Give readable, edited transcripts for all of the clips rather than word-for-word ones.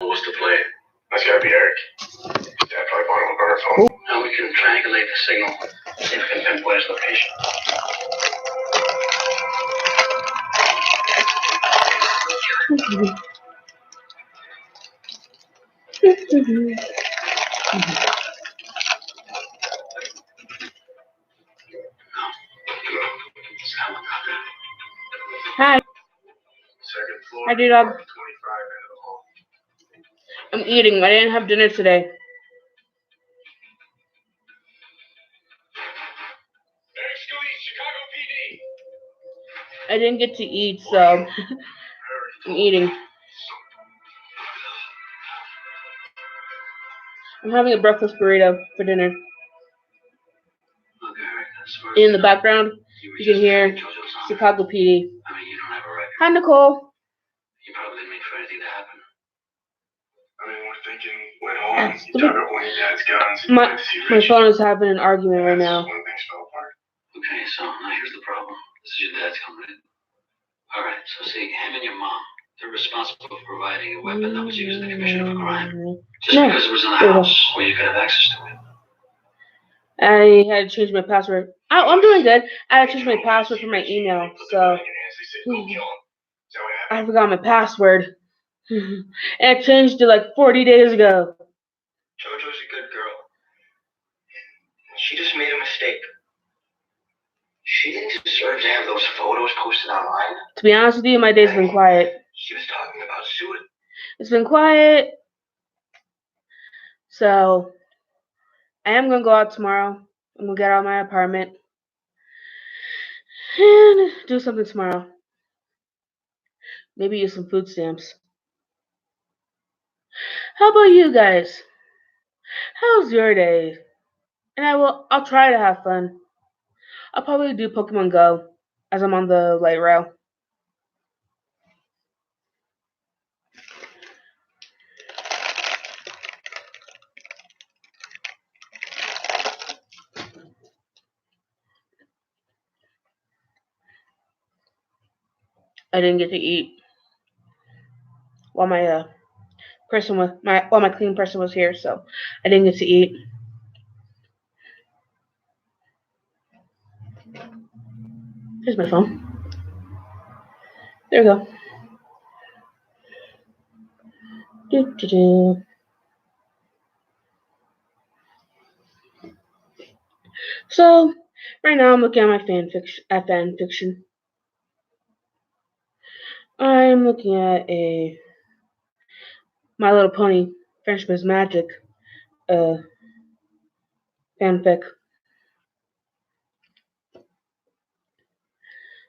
Was to play. That's gotta be Eric. Dad probably bought him a burner phone. Now we can triangulate the signal, see if we can pinpoint his location. Hi. Second floor. Hi, D-Dog. 25 into the hall. I'm eating. I didn't have dinner today. Eric Scooty, Chicago PD. I didn't get to eat, so I'm eating. I'm having a breakfast burrito for dinner. In the background, you can hear Chicago PD. I mean, you don't have a record. Hi, Nicole. You probably didn't mean for anything to happen. I mean, we're thinking went home, you dug up one of your dad's guns. My phone is having an argument right now. When things fell apart. Okay, so now here's the problem. This is your dad's company. Alright, so see, him and your mom, they're responsible for providing a weapon that was used in the commission of a crime. Just because it was in the house where you could have access to it. I had to change my password. I'm doing good. I had to change my password for my email, so I forgot my password. And I changed it like 40 days ago. JoJo's a good girl. She just made a mistake. She didn't deserve to have those photos posted online. To be honest with you, my day's been quiet. She was talking about suicide. It's been quiet. So, I am going to go out tomorrow. I'm going to get out of my apartment and do something tomorrow. Maybe use some food stamps. How about you guys? How's your day? And I'll try to have fun. I'll probably do Pokemon Go as I'm on the light rail. I didn't get to eat while my clean person was here, so I didn't get to eat. Here's my phone. There we go. So right now I'm looking at my fan fiction. I'm looking at a My Little Pony Friendship is Magic fanfic.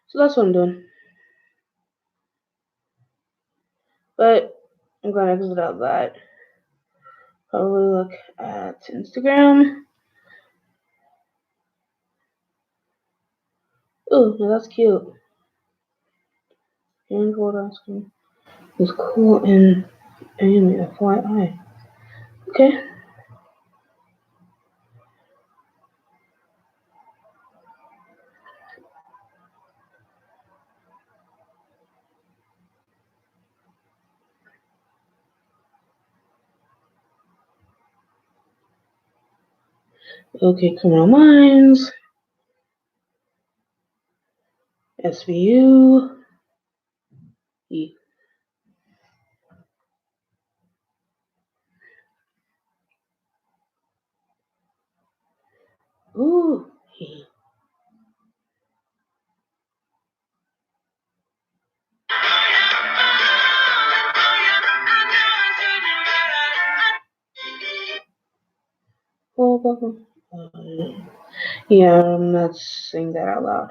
So that's what I'm doing. But I'm going to exit out that. Probably look at Instagram. Ooh, now that's cute. And gold on screen. It's cool in anime, FYI. Okay. Okay, Criminal Minds. SVU. Ooh. Yeah, I'm not saying that out loud.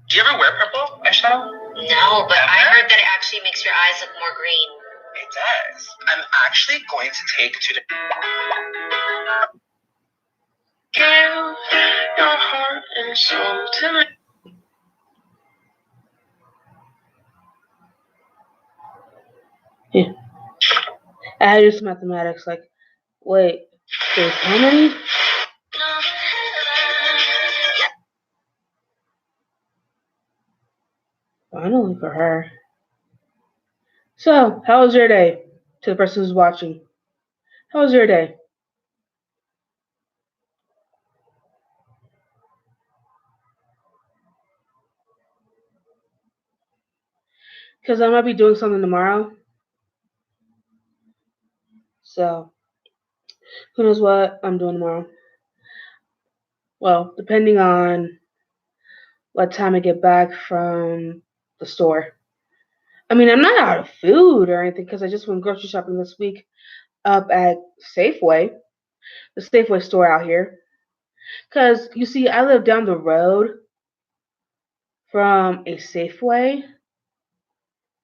Do you ever wear purple eyeshadow? No, but I heard that it actually makes your eyes look more green. It does. I'm actually going to take two. Give your heart and soul to me. Yeah. I just mathematics like, wait, there's how many? Finally for her. So, how was your day? To the person who's watching, how was your day? Because I might be doing something tomorrow. So, who knows what I'm doing tomorrow? Well, depending on what time I get back from the store. I mean, I'm not out of food or anything because I just went grocery shopping this week up at Safeway, the Safeway store out here. Because, you see, I live down the road from a Safeway,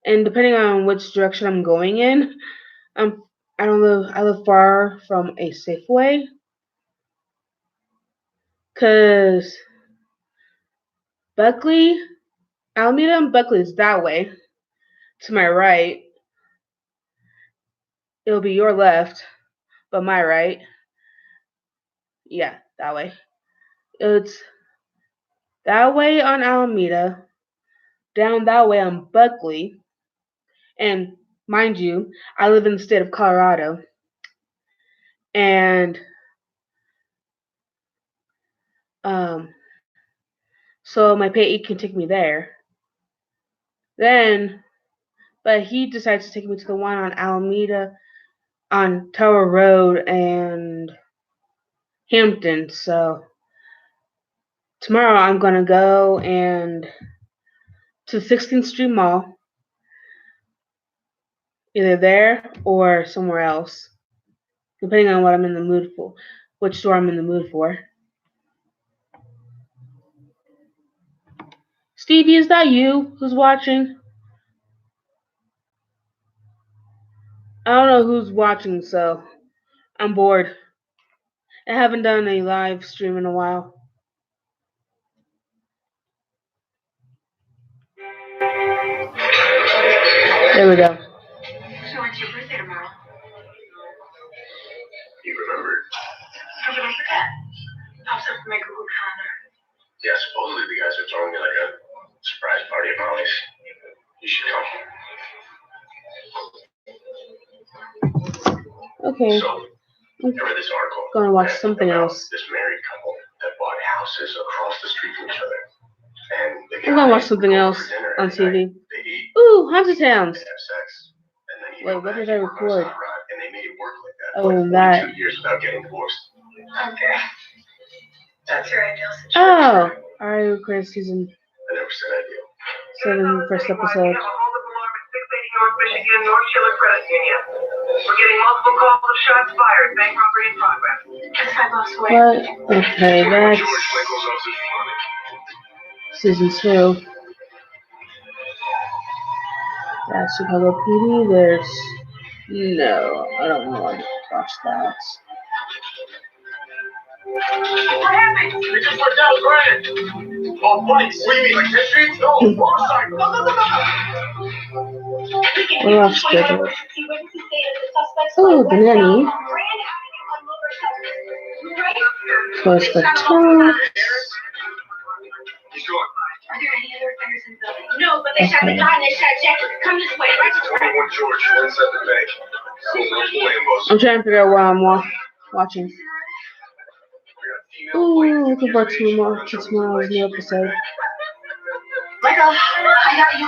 and depending on which direction I'm going in, I live far from a Safeway. Because Buckley, Alameda and Buckley is that way. To my right, it'll be your left, but my right. Yeah, that way. It's that way on Alameda, down that way on Buckley, and mind you, I live in the state of Colorado, and so my payee can take me there. Then, but he decides to take me to the one on Alameda, on Tower Road and Hampton. So tomorrow I'm gonna go and to 16th Street Mall, either there or somewhere else, depending on what I'm in the mood for, which store I'm in the mood for. Stevie, is that you who's watching? I don't know who's watching, so I'm bored. I haven't done a live stream in a while. There we go. So it's your birthday tomorrow. You remembered? How could I forget? Pops up from my Google Calendar. Yeah, supposedly the guys are throwing me like a surprise party at Molly's. You should come. Okay, So, I read this article. gonna watch something about else. This married couple that bought houses across the street from each other. And the I'm gonna watch guy something would go else for dinner on every night. TV. They'd eat, Ooh, Haunted Towns. they'd have sex, and then he'd Wait, go what back did I and work on his record? hot rod, and they made it work like that Oh, for like that. 42 years without getting divorced. Okay. That's your ideal situation. Oh, I already recorded season I never said ideal. 7, first episode. We have a holdup alarm at 680 North Michigan, North Schiller Credit Union. We're getting multiple calls of shots fired. Bank robbery in progress. That's 5 blocks away. What? Okay, that's George Michael's office running. season 2. That's Chicago PD. There's no, I don't want to watch that. What happened? We just went down granite. Oh, bikes. What do you mean, like 10 streets? No, motorcycle. What else did it? Oh, the nanny. Close the top. He's going. Are there any other fires in the building? No, but they shot the guy and they shot Jack. Come this way, right to the right. 21 George, inside the bank. Still multiple Lambos. I'm trying to figure out what I'm watching. Ooh, looking forward to tomorrow's new episode. Michael, I got you.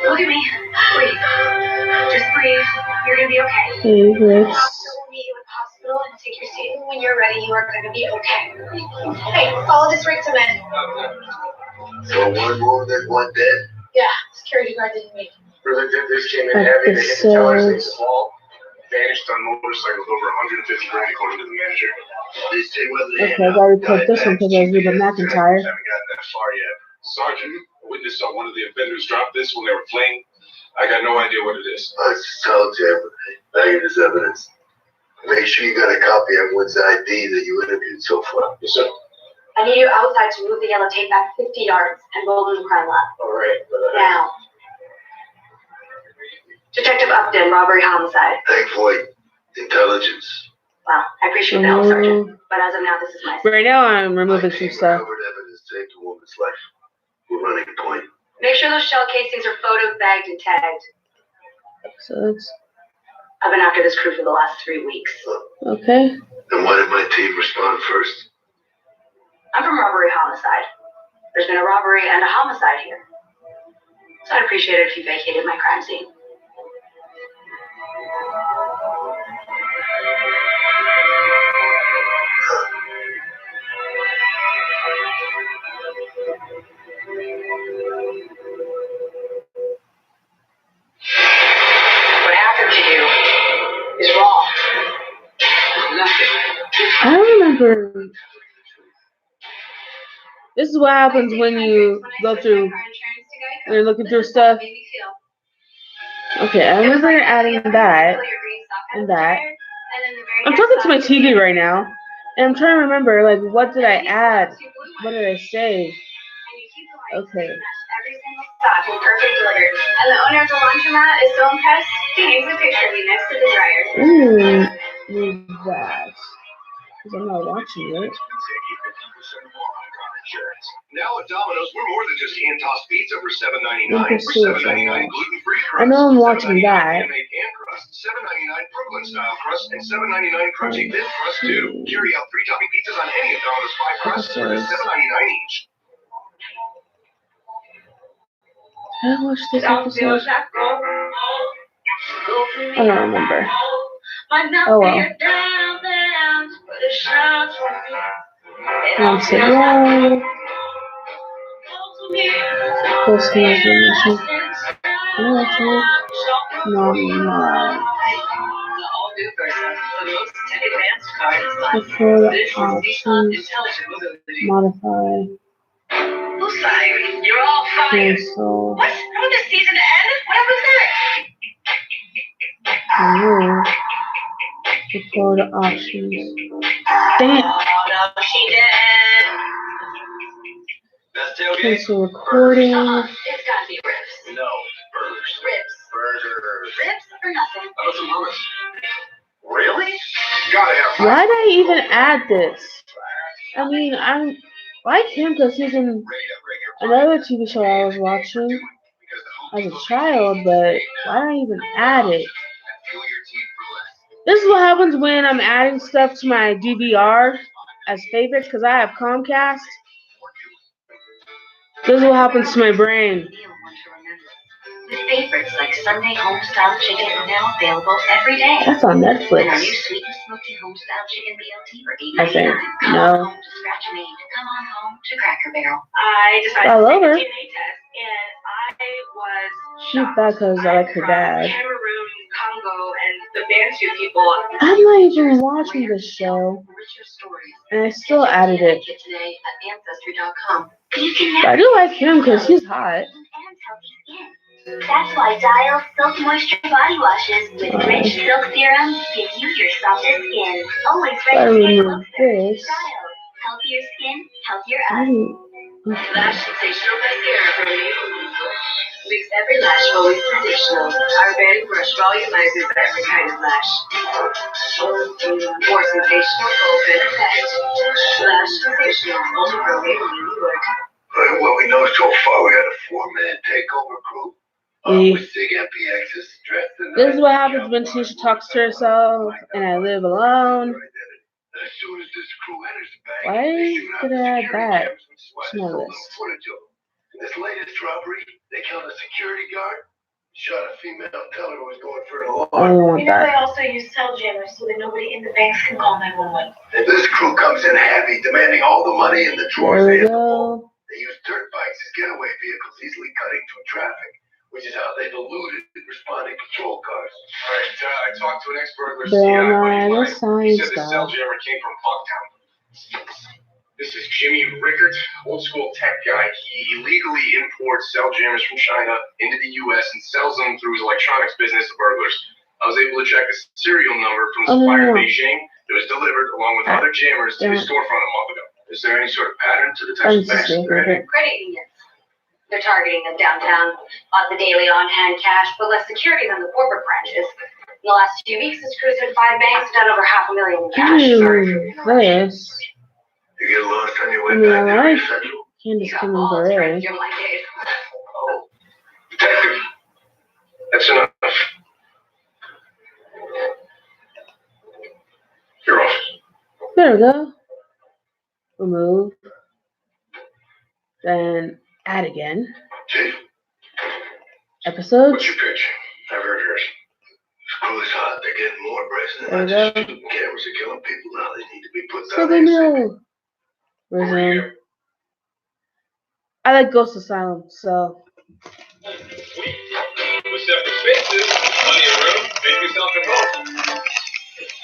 Look at me. Breathe. Just breathe. You're gonna be okay. Favorites. We'll meet you at the hospital and take your seat. When you're ready, you are gonna be okay. Hey, follow this right to men. So one wounded, one dead. Yeah, security guard didn't make it. Really did this came in heavy. They hit the towers, they fall. Vanished on motorcycles over 150 grand according to the manager. They say whether they Okay, I gotta record this one because I was reading McIntyre. Haven't gotten that far yet. Sergeant, a witness saw one of the offenders drop this when they were fleeing. I got no idea what it is. I just told you everything. Bag it as evidence. Make sure you got a copy of everyone's ID that you interviewed so far. Yes, sir. I need you outside to move the yellow tape back 50 yards and roll in the crime lab. All right. Now. Detective Upton, robbery homicide. Thankfully, intelligence. Well, I appreciate the help, Sergeant. But as of now, this is my Right now, I'm removing My some team stuff. recovered evidence saved a woman's life. We're running point. Make sure those shell casings are photo bagged and tagged. episodes. I've been after this crew for the last 3 weeks. Okay. Then why did my team respond first? I'm from robbery homicide. There's been a robbery and a homicide here. So I'd appreciate it if you vacated my crime scene. What happened to you is wrong. Nothing. I remember. This is what happens when you go through, when you're looking through stuff. Okay, I remember adding that and that. I'm talking to my TV right now, and I'm trying to remember, like, what did I add? What did I say? Okay. Every single stock in perfect order. And the owner of the laundromat is so impressed, he hangs a picture of you next to the dryer. Need that. Because I'm not watching it. Now at Domino's, we're more than just hand-tossed pizza for $7.99. We're $7.99 gluten-free crust. I know I'm watching that. $7.99 handmade crust. $7.99 Brooklyn-style crust, and $7.99 crunchy thin crust too. Carry out 3-topping pizzas on any of Domino's 5 crusts for just $7.99 each. Did I watch this episode? I don't remember. Oh well. Once again. Post notification. No, no. Before the options. Modify. Who's fired? You're all fired. Cancel. What? I want this season to end? What happened to Remove. Before the options. Dang it. Oh, no, she did. Best tailgate? Cancel recording. It's gotta be ribs. No, burgers. Ribs. Burgers. Ribs or nothing. How about some hummus? Really? Gotta have Why did I even add this? I mean, I like him because he's in another TV show I was watching as a child, but why did I even add it? This is what happens when I'm adding stuff to my DVR as favorites because I have Comcast. This is what happens to my brain. With favorites like Sunday Homestyle Chicken now available every day. That's on Netflix. And our new sweet and smoky Homestyle Chicken BLT for I think. $8.99. Come No. on home to Scratch Made. Come on home to Cracker Barrel. I decided I to love take her. a DNA test, and I was She's bad because I like her dad. Cameroon, Congo, and the Bantu people. I'm not even watching this show, and I still added it. Today at Ancestry.com. But I do like him because he's hot. That's why Dial Silk Moisture Body Washes with rich silk serum give you your softest skin. Always I ready to stay remove closer. this. Dial. Healthier skin, healthier I eyes. don't- Lash sensational mascara from Maybelline. Makes every lash always sensational. Our Vanity Brush volumizes every kind of lash. More sensational full bed effect. Lash sensational only from Maybelline New York. What we know so far, we got a 4-man takeover crew. With Sig MPXs dressed in This is what happens when Tisha talks to herself and I live alone. As soon as this crew enters the bank, Why they shoot out did the I add security that? cameras, which is why It's they not sold this. them footage of them. In this latest robbery, they killed a security guard, shot a female teller who was going for an I alarm. don't want They that. also use cell jammers so that nobody in the banks can call 911. And this crew comes in heavy, demanding all the money in the drawers There we they have to vault. go. They use dirt bikes as getaway vehicles, easily cutting through traffic, which is how they've eluded responding patrol cars. All right, I talked to an ex-burglar. Bill Nye, the He science said the cell guy. jammer came from Bucktown. This is Jimmy Rickert, old school tech guy. He illegally imports cell jammers from China into the U.S. and sells them through his electronics business to burglars. I was able to check the serial number from the supplier in Beijing. It was delivered along with other jammers to his storefront a month ago. Is there any sort of pattern to the types of banks? Credit unions. They're targeting them downtown on the daily on-hand cash, but less security than the corporate branches. In the last few weeks, this crew's hit 5 banks, done over $500,000 in cash. This. You get lost on your I way mean, back I to like Central. Candace You got Cameron balls, Bure. right? You're like, hey. Oh, detective. That's enough. There we go. Remove. Then add again. Chief, Episodes. what's your pitch? I've heard yours. School is hot. They're getting more brazen. There we Not just go. shooting cameras are killing people now. They need to be put So down. they ASAP. know. Resume. I like Ghost Asylum, so. Sweet. With separate spaces, plenty of room, make yourself at home.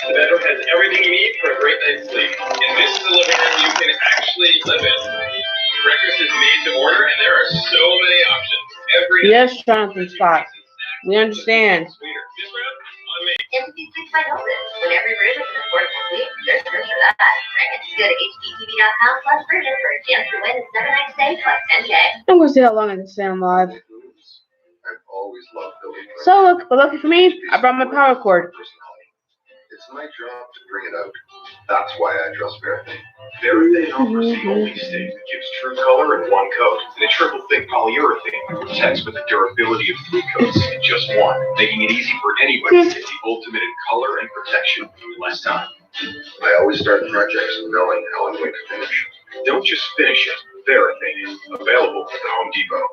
The bedroom has everything you need for a great night's sleep. And this is the living room you can actually live in. Breakfast is made to order, and there are so many options. Every Yes, Jonathan Scott. We understand. Sweeter. This round on me. Empty Sleep by Hilton. When every room is an affordable sleep, there's room for that. Go to hdtv.com/Virgin for a chance to win 7 night stay plus 10K. I'm gonna see how long I can stay on live. I've always loved building. So look, but lucky for me, I brought my power cord. It's my job to bring it out. That's why I trust Verathane. Verathane offers the only stain that gives true color in one coat. And a triple thick polyurethane that protects with the durability of 3 coats in just one, making it easy for anybody to get the ultimate in color and protection in less time. I always start projects knowing how I'm going to finish. Don't just finish it. Verathane is available at the Home Depot.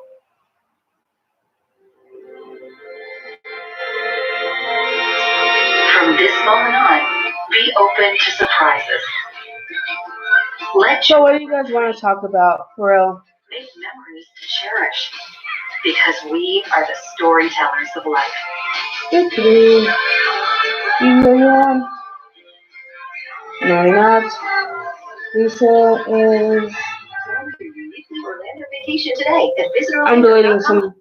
From this moment on, be open to surprises. Let So what do you guys want to talk about, for real? make memories to cherish, because we are the storytellers of life. Victory. No, not. Lisa is. Orlando vacation today at I'm deleting visitororlando.com. some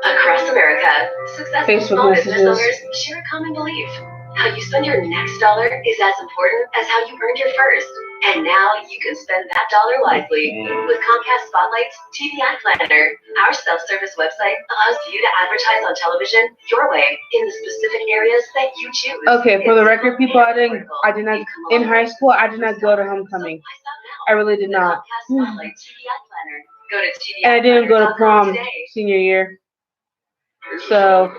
Across America, successful Facebook small business messages. owners share a common belief. How you spend your next dollar is as important as how you earned your first. And now you can spend that dollar wisely with Comcast Spotlight's TV Ad Planner. Our self-service website allows you to advertise on television your way in the specific areas that you choose. Okay, for the record, people, I did not, in high school, I did not go to homecoming. I really did not. Comcast Spotlight TV Ad Planner. Go to TV And I didn't go to prom today. senior year. So,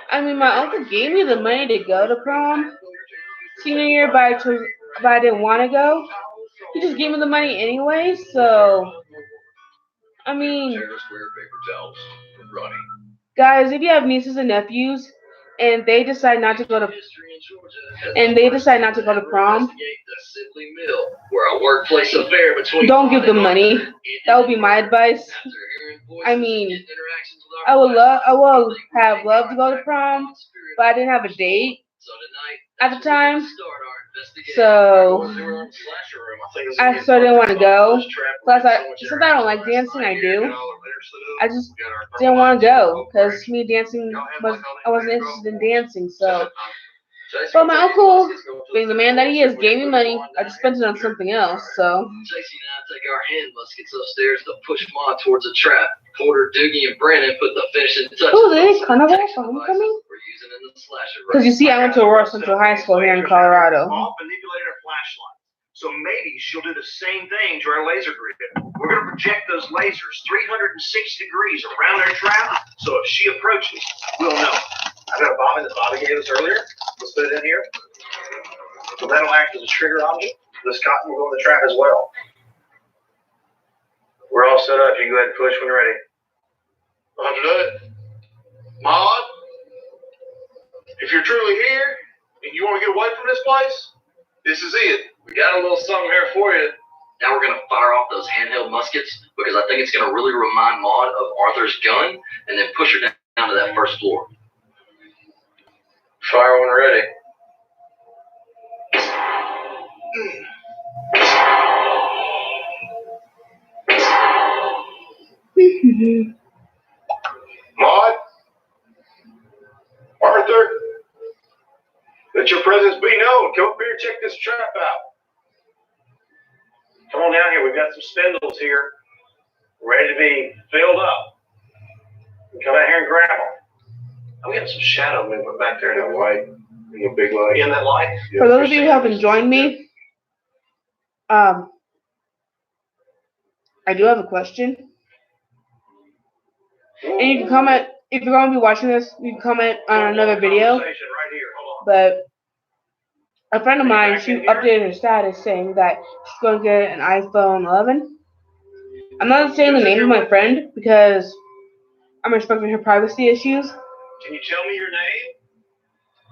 I mean, my uncle gave me the money to go to prom senior year, but I didn't want to go. He just gave me the money anyway, so, I mean, guys, if you have nieces and nephews, and they decide not to go to prom, don't give them money. That would be my advice. I mean, I would have loved to go to prom, but I didn't have a date at the time, so I didn't want to go. Plus, since I don't like dancing, I do. I just didn't want to go because me dancing I wasn't interested in dancing. So, but my uncle, being the man that he is, gave me money. I just spent it on something else. So. Stacy and I take our hand muskets upstairs to push Ma towards a trap. Porter, Doogie, and Brandon put the finishing touches. Oh, they did Carnival for homecoming? Because you see, I went to Aurora Central High School here in Colorado. Manipulate her flashlight. So maybe she'll do the same thing to our laser grid. We're going to project those lasers 360 degrees around our trap, so if she approaches, we'll know. I've got a bobbin that Bobby gave us earlier. Let's put it in here. So that'll act as a trigger object. This cotton will go in the trap as well. We're all set up. You can go ahead and push when you're ready. Understood. Maud, if you're truly here and you want to get away from this place, this is it. We got a little something here for you. Now we're going to fire off those handheld muskets because I think it's going to really remind Maud of Arthur's gun and then push her down to that first floor. Fire when ready. Maud, Arthur, let your presence be known. Come up here and check this trap out. Come on down here. We've got some spindles here, ready to be filled up. Come out here and grab them. I'm getting some shadow movement back there in that light. In the big light. In that light? For those of you who haven't joined me, I do have a question. And you can comment, if you're going to be watching this, you can comment on another video. Right here. Hold on. But A friend of mine, she updated her status saying that she's going to get an iPhone 11. I'm not saying the name of my friend because I'm respecting her privacy issues, Can you tell me your name?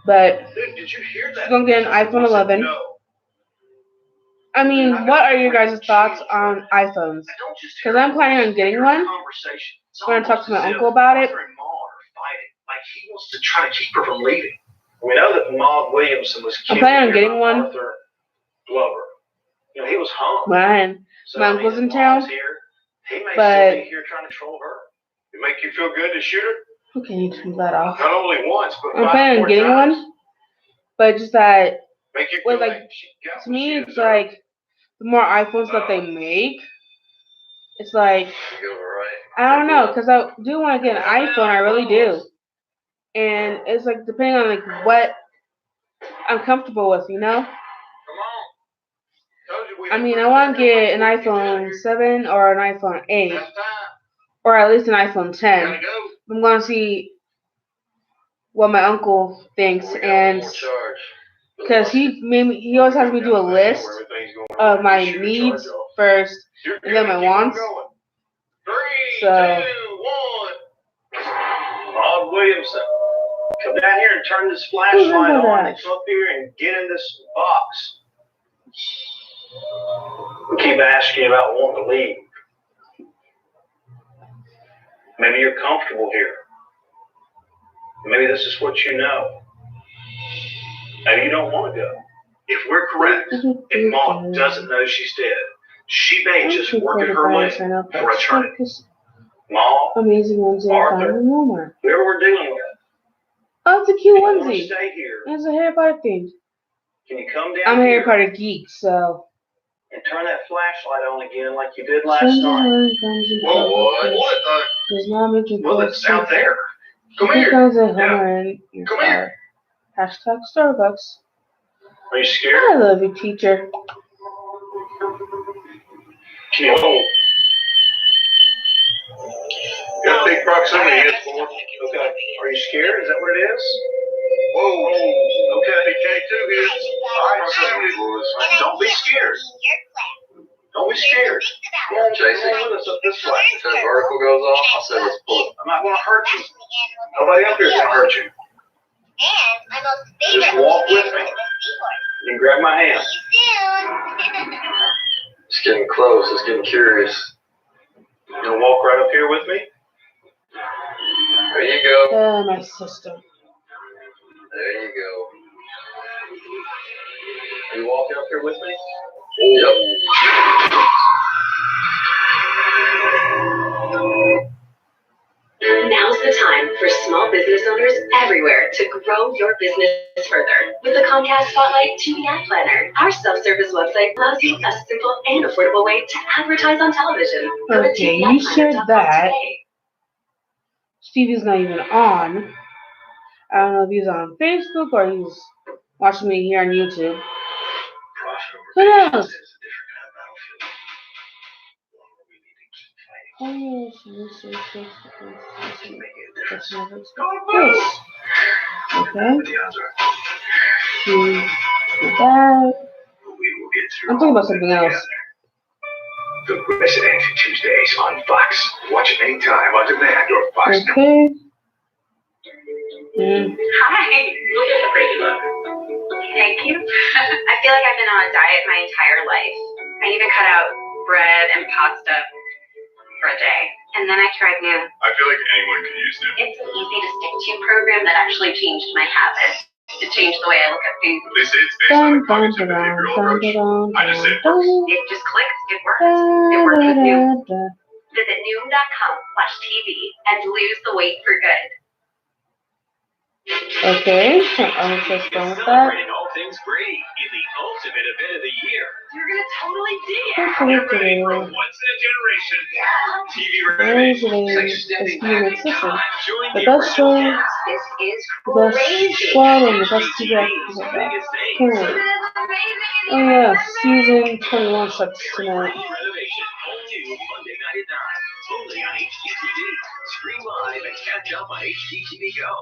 but Dude, did you hear that? she's going to get an iPhone 11. No. I mean, what are your guys' thoughts on iPhones? Because I'm planning on getting one. I'm going to talk to my uncle about it. Like he wants to try to keep her from leaving. We know that Maud Williamson was I'm killed planning on here getting by one. Arthur Glover. You know, he was hung. Man, So, my I mean, uncle's in if town. Maud's here, he may but- still be here trying to control her. It make you feel good to shoot her? Okay, you turn that off. Not only once, but I'm 5 planning on more getting times. one, but just that, Make you well, feel like, she got to what me, she it's deserved. like, the more iPhones that they make, it's like, I don't know, because I do want to get an iPhone, I really do. And it's like, depending on, like, what I'm comfortable with, you know? I mean, I want to get an iPhone 7 or an iPhone 8, or at least an iPhone 10. I'm going to see what my uncle thinks, and because he always has me do a list of my needs first, and then my wants. 3, So- 2, 1. Maud Williamson, come down here and turn this flashlight Remember on that. and come up here and get in this box. We keep asking you about wanting to leave. Maybe you're comfortable here. Maybe this is what you know. Maybe you don't want to go. If we're correct, if Maud doesn't know she's dead, she may just work at her limit for eternity. Maud, Amazing onesie I found in Walmart. whoever we're dealing with, Oh, it's a if cute you want to onesie. stay here, It's a Harry Potter theme. can you come down I'm a Harry here Potter geek, so. and turn that flashlight on again like you did last night? What? Does not mention Well, it's out there. Come Here here. comes a Yeah. Homer in your Come car. here. Hashtag Starbucks. Are you scared? I love you, teacher. Can you hold? Got big proximity hits for it. Okay. Are you scared? Is that what it is? Whoa. Okay. PK2 hits. Don't be scared. Don't be scared. Come on, Jason, come on with us up this way. If that vertical goes off, I said let's pull it. I'm not going to hurt you. Nobody up here is going to hurt you. Just walk with me. You can grab my hand. It's getting close. It's getting curious. You going to walk right up here with me? There you go. My sister. There you go. Are you walking up here with me? Yep. Now's the time for small business owners everywhere to grow your business further. With the Comcast Spotlight TV Ad Planner, our self-service website allows you a simple and affordable way to advertise on television. Go to Okay, you shared tvadplanner.com that. today. Stevie's not even on. I don't know if he's on Facebook or he's watching me here on YouTube. Who knows? Oh, yes, yes, yes, yes, yes, yes, yes. Okay. That. I'm talking about something else. The Resident Tuesdays on Fox. Watch it anytime on demand or Fox Now. Okay. Hi. Look at the pretty look. Thank you. I feel like I've been on a diet my entire life. I even cut out bread and pasta for a day. And then I tried new. I feel like anyone could use it. It's an easy to stick to program that actually changed my habits. It changed the way I look at food. They say it's based on a cognitive behavioral approach. I just say it works. It just clicks. It works. It works with new. Visit noom.com/TV and lose the weight for good. Okay. I'm just done with that. all things Brady in the ultimate event of the year. You're gonna totally dig it. Hopefully today. Once in a generation. TV Wednesday is human system. The best show, This is the best crazy. squad, and the best TV episodes of that. Can't wait. Oh yeah, season 21 starts tonight. Renovation, all new Monday night at 9. Only on HGTV. Stream live and catch up on HGTV Go.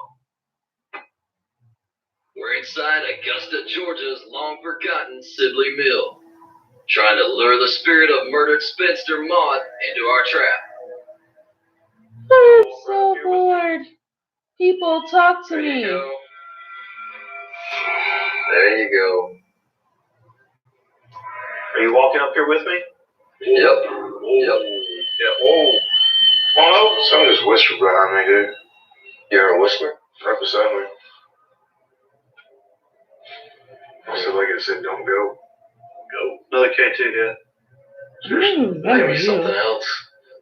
We're in inside Augusta, Georgia's long-forgotten Sibley Mill, trying to lure the spirit of murdered spinster Maud into our trap. I'm so bored. People, talk to There me. you go. There you go. Are you walking up here with me? Yep. Yep. Yeah. Whoa. Come on over. Someone just whispered behind me, dude. You heard a whisper? Right beside me. I said like it said, don't go. Go. Another K2 hit. Maybe something else.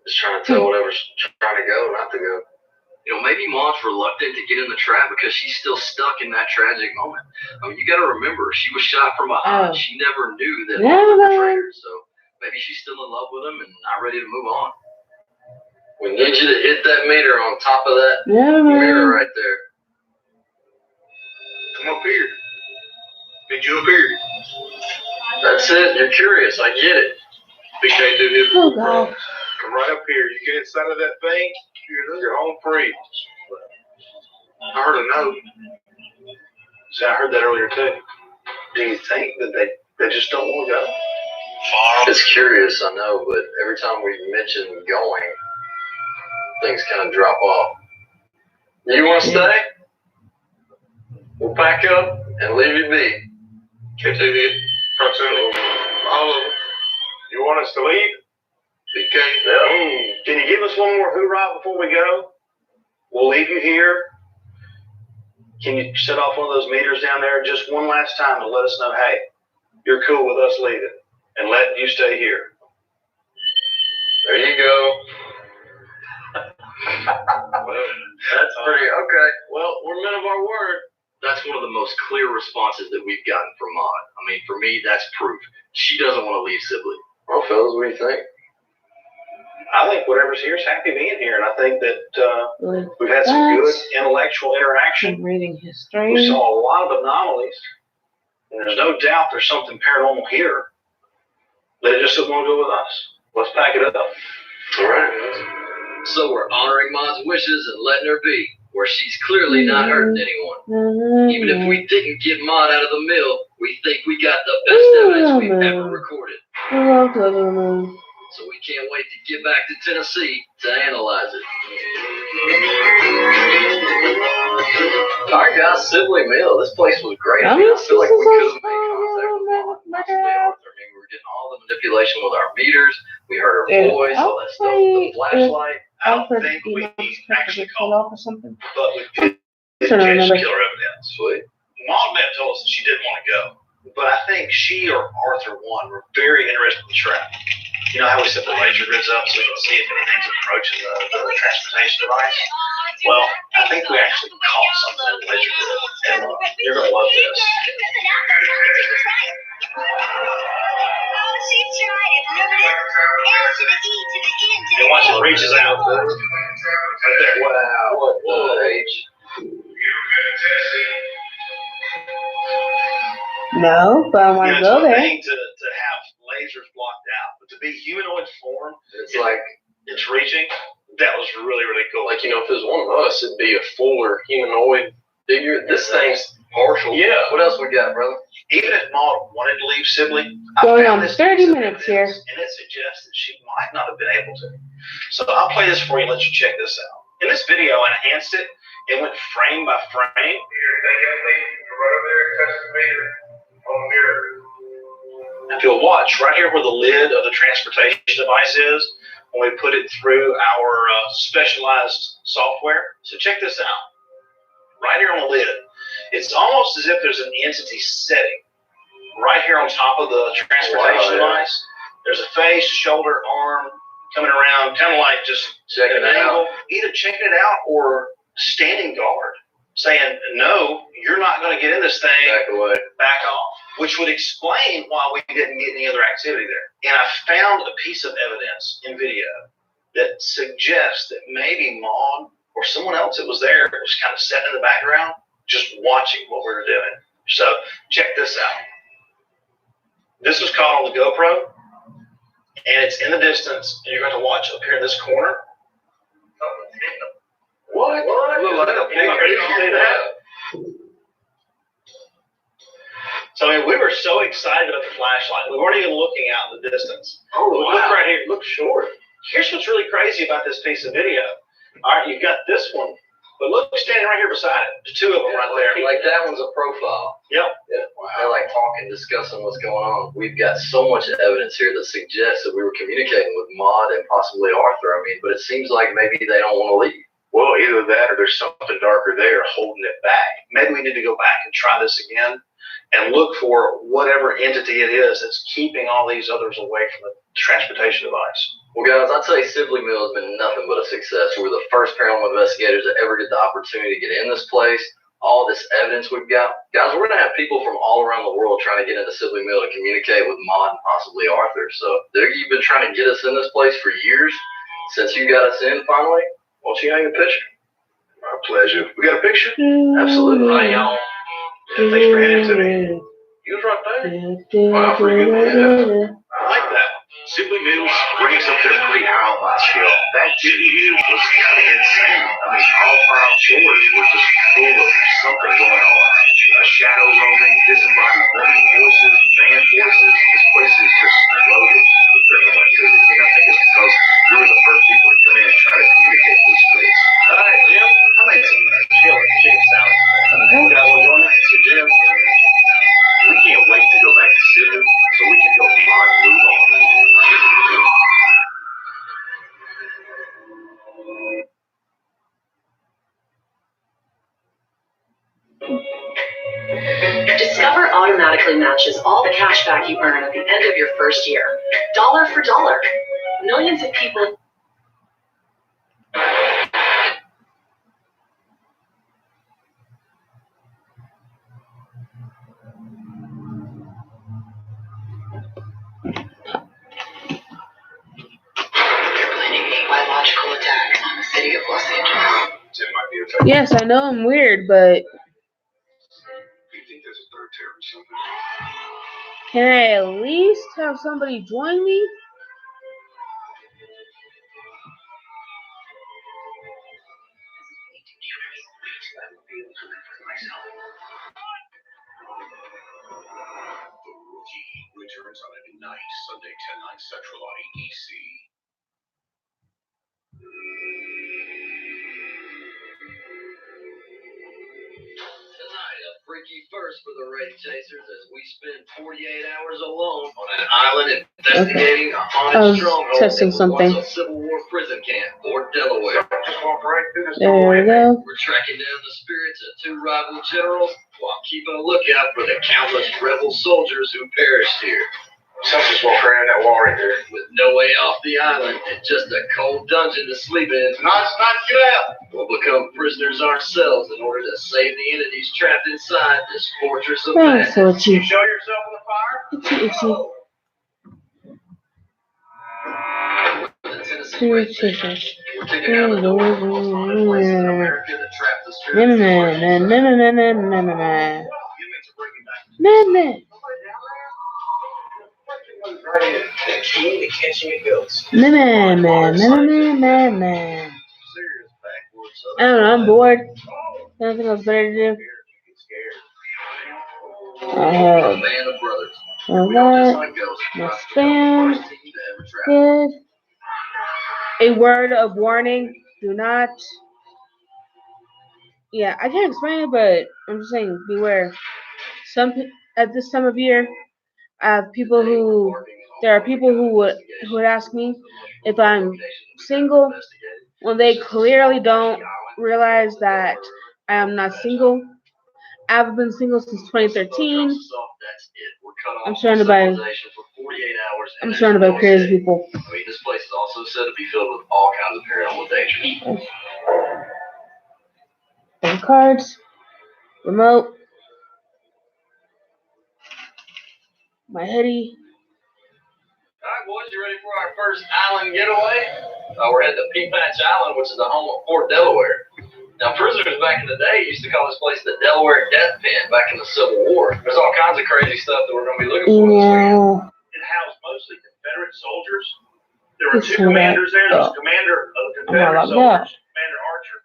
Just trying to tell whatever's trying to go not to go. You know, maybe Maud's reluctant to get in the trap because she's still stuck in that tragic moment. I mean, you got to remember, she was shot from behind. Oh. She never knew that Never Maud was mind. betrayed her, so maybe she's still in love with him and not ready to move on. We need you to hit that meter on top of that Never mirror mind. right there. Come up here. Need you up here. That's it. You're curious. I get it. Big K2 hit. Oh, God. Come right up here. You get inside of that thing, you're home free. I heard a note. See, I heard that earlier too. Do you think that they just don't want to go? It's curious, I know, but every time we mention going, things kind of drop off. You want to stay? We'll pack up and leave you be. K2 hit. Proximity. All of them. You want us to leave? BK? Yeah. Can you give us one more hoorah before we go? We'll leave you here. Can you set off one of those meters down there just one last time to let us know, hey, you're cool with us leaving and letting you stay here? There you go. Well, that's pretty okay. Well, we're men of our word. That's one of the most clear responses that we've gotten from Maud. I mean, for me, that's proof. She doesn't want to leave Sibley. Well, fellas, what do you think? I think whatever's here is happy being here, and I think that With we've had some good that, intellectual interaction. I'm reading We history. saw a lot of anomalies, and there's no doubt there's something paranormal here. They just don't want to go with us. Let's pack it up. All right. So we're honoring Maud's wishes and letting her be, where she's clearly not hurting anyone. Even if we didn't get Maud out of the mill, we think we got the best evidence we've ever recorded. I love the little moon. So we can't wait to get back to Tennessee to analyze it. All right, guys, Sibley Mill. This place was great. I mean, I feel like we could have made contact with Maud, possibly Arthur. I mean, we were getting all the manipulation with our meters. We heard her voice, all that stuff, the flashlight. I don't think we actually called, off or something. but we did I don't catch remember. killer evidence. Sweet. Mom may have told us that she didn't want to go, but I think she or Arthur one were very interested in the trap. You know how we set the laser grids up so we can see if anything's approaching the transportation device? Well, I think we actually caught something in the laser grid, and you're going to love this. And once it reaches out, right there. Wow, what the H? No, but I want to It's go one there. thing to have lasers blocked out, but to be humanoid form, It's like, it's reaching. That was really, really cool. if it was one of us, it'd be a fuller humanoid figure. This thing's partial. Yeah. What else we got, brother? Even if Maud wanted to leave Sibley, Going I found on this 30 piece of minutes evidence, here. and it suggests that she might not have been able to. So I'll play this for you and let you check this out. In this video, I enhanced it. It went frame by frame. Here, right over there, touch the meter on the mirror. If you'll watch, right here where the lid of the transportation device is, when we put it through our specialized software. So check this out. Right here on the lid, it's almost as if there's an entity setting right here on top of the transportation device. There's a face, shoulder, arm coming around, kind of like just Checking at an it out. angle, either checking it out or standing guard, saying, no, you're not going to get in this thing. Back away. Back off, which would explain why we didn't get any other activity there. And I found a piece of evidence in video that suggests that maybe Maud or someone else that was there was kind of sitting in the background, just watching what we were doing. So check this out. This was caught on the GoPro, and it's in the distance, and you're going to watch up here in this corner. What? Look like a picture. You see that? So, I mean, we were so excited about the flashlight. We weren't even looking out in the distance. Oh, Look wow. right here. Look short. Here's what's really crazy about this piece of video. All right, you've got this one, but look, standing right here beside it. There's two of them right there. Like that one's a profile. Yep. Yeah. They're like talking, discussing what's going on. We've got so much evidence here that suggests that we were communicating with Maud and possibly Arthur. I mean, but it seems like maybe they don't want to leave. Well, either that or there's something darker there holding it back. Maybe we need to go back and try this again and look for whatever entity it is that's keeping all these others away from the transportation device. Well, guys, I'd say Sibley Mill has been nothing but a success. We're the first paranormal investigators that ever get the opportunity to get in this place. All this evidence we've got. Guys, we're going to have people from all around the world trying to get into Sibley Mill to communicate with Maud and possibly Arthur. So you've been trying to get us in this place for years. Since you got us in finally, won't you hang a picture? My pleasure. We got a picture? Absolutely. Right, y'all. Yeah, thanks for handing it to me. You was right there. Wow, pretty good. Yeah. I like that. Sibley Mills brings up their pretty high on my scale. That interview was kind of insane. I mean, all 5 floors were just full of something going on. A shadow roaming, disembodied woman voices, man voices. This place is just loaded with paranormal activity. And I think it's because we were the first people to come in and try to communicate with this place. All right, Jim. I made some killer chicken salad. You got one going? So, Jim, we can't wait to go back to Sibley so we can go find Blue Ball. Discover automatically matches all the cash back you earn at the end of your first year, dollar for dollar. Millions of people. They're planning a biological attack on the city of Los Angeles. Tim might be a Yes, I know I'm weird, but Do you think there's a third terror or something? can I at least have somebody join me? The Rookie returns on a night, Sunday 10/9 Central on ABC. Tonight, a freaky first for the Wraith Chasers as we spend 48 hours alone on an island investigating a haunted stronghold testing that was something. once a Civil War prison camp, Fort Delaware. Just walk right through this There we go. We're tracking down the spirits of 2 rival generals while keeping a lookout for the countless rebel soldiers who perished here. Something's walking around that wall right there. With no way off the island and just a cold dungeon to sleep in, Not get out. we'll become prisoners ourselves in order to save the entities trapped inside this fortress of Thanks, madness. Itchy. You show yourself in the fire? Itchy, itchy. The Tennessee Two Wraith Chasers. chasers. We're taking down the door of the most haunted places in America that trap the Na spirits. na na na na na na na na na. You mean to bring him back? Na na. The key to catching a ghost. Na na na na na na na. Serious backwards I don't know, I'm bored. Nothing else better to do. I have A band of brothers. my We don't just what? hunt ghosts. My We're the spam. first team to ever trap them. Good. A word of warning: do not. Yeah, I can't explain it, but I'm just saying, beware. At this time of year, I have people who. There are people who would ask me if I'm single when they clearly don't realize that I am not single. I've been single since 2013. I'm surrounded by crazy people. I mean, this place is also said to be filled with all kinds of paranormal dangers. And cards, remote, my hoodie. All right, boys, you ready for our first island getaway? We're heading to Peapatch Island, which is the home of Fort Delaware. Now, prisoners back in the day used to call this place the Delaware Death Pen back in the Civil War. There's all kinds of crazy stuff that we're going to be looking for this weekend. It housed mostly Confederate soldiers. There were 2 commanders there. There was the commander of the Confederate soldiers, Commander Archer,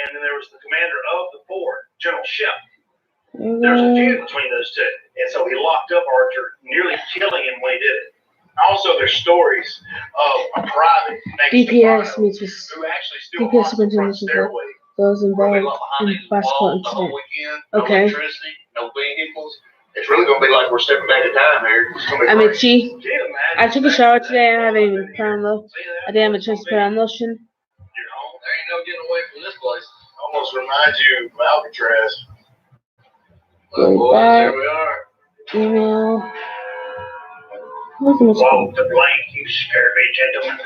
and then there was the commander of the fort, General Shep. There's a feud between those two, and so he locked up Archer, nearly killing him when he did it. Also, there's stories of a private named DPS Stefano, meets with who actually still DPS haunts the front superintendent of stairway. those involved in possible incident. Okay. Electricity, no vehicles. It's really gonna be like we're stepping back in time here. It's gonna be I'm crazy. itchy. I took a shower today and I haven't even put on lotion. I didn't have a chance to put on lotion. You're home. There ain't no getting away from this place. Almost reminds you of Alcatraz. Well, Go boys, back. here we are. Email. Look at this. Walk the plank, you scurvy gentlemen.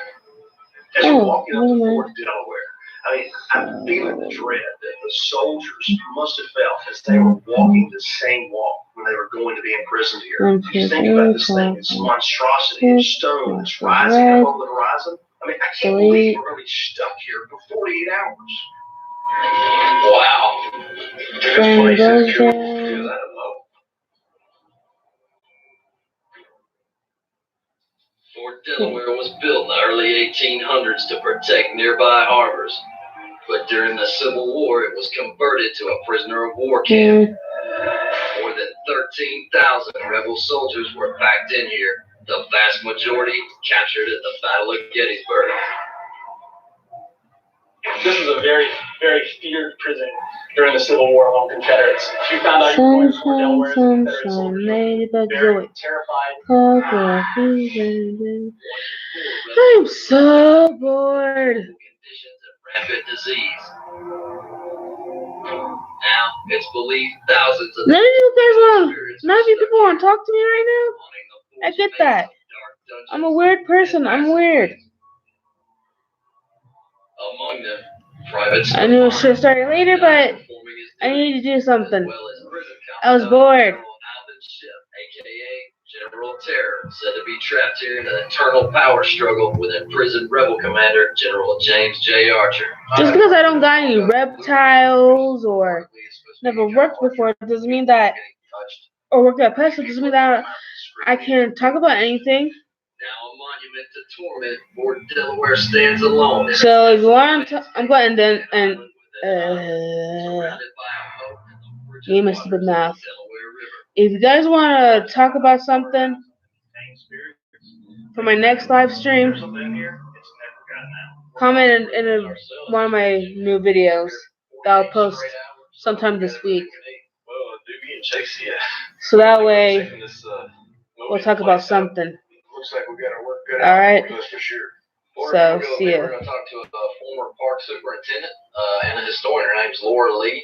As Oh, we're walking up wait a to minute. Fort Delaware, I mean, I'm feeling the dread that the soldiers must have felt as they were walking the same walk when they were going to be imprisoned here. You think about this thing, this monstrosity of stone that's rising above the horizon. I mean, I can't believe we're going to be stuck here for 48 hours. Wow. Friend goes Dude, down. I don't know. Fort Delaware was built in the early 1800s to protect nearby harbors. But during the Civil War, it was converted to a prisoner of war camp. More than 13,000 rebel soldiers were packed in here, the vast majority captured at the Battle of Gettysburg. This is a very, very feared prison during the Civil War among Confederates. If you found out your boys were Sunshine, Delaware's Confederate sunshine, soldiers, ladybug very joy. terrified. I'm so bored. Conditions of rampant disease. Now, it's believed thousands of None of you guys none of you people want to talk to me right now? I get that. I'm a weird person. I'm weird. Among them, Private I knew it should have started later, but I need to do something. I was bored. AKA General Terror, said to be trapped here in an eternal power struggle with imprisoned rebel commander General James J. Archer. Just because I don't got any reptiles or never worked before doesn't mean that, or worked at Pesca doesn't mean that I can't talk about anything. Now a monument to torment, Fort Delaware stands alone. So if you want to, I'm going to end game of stupid math. If you guys want to talk about something for my next live stream, comment in one of my new videos that I'll post sometime this week. So that way we'll talk about something. Looks like we got our work cut All right. out. That's for sure. So see ya. We're going to talk to a former park superintendent and a historian. Her name's Laura Lee.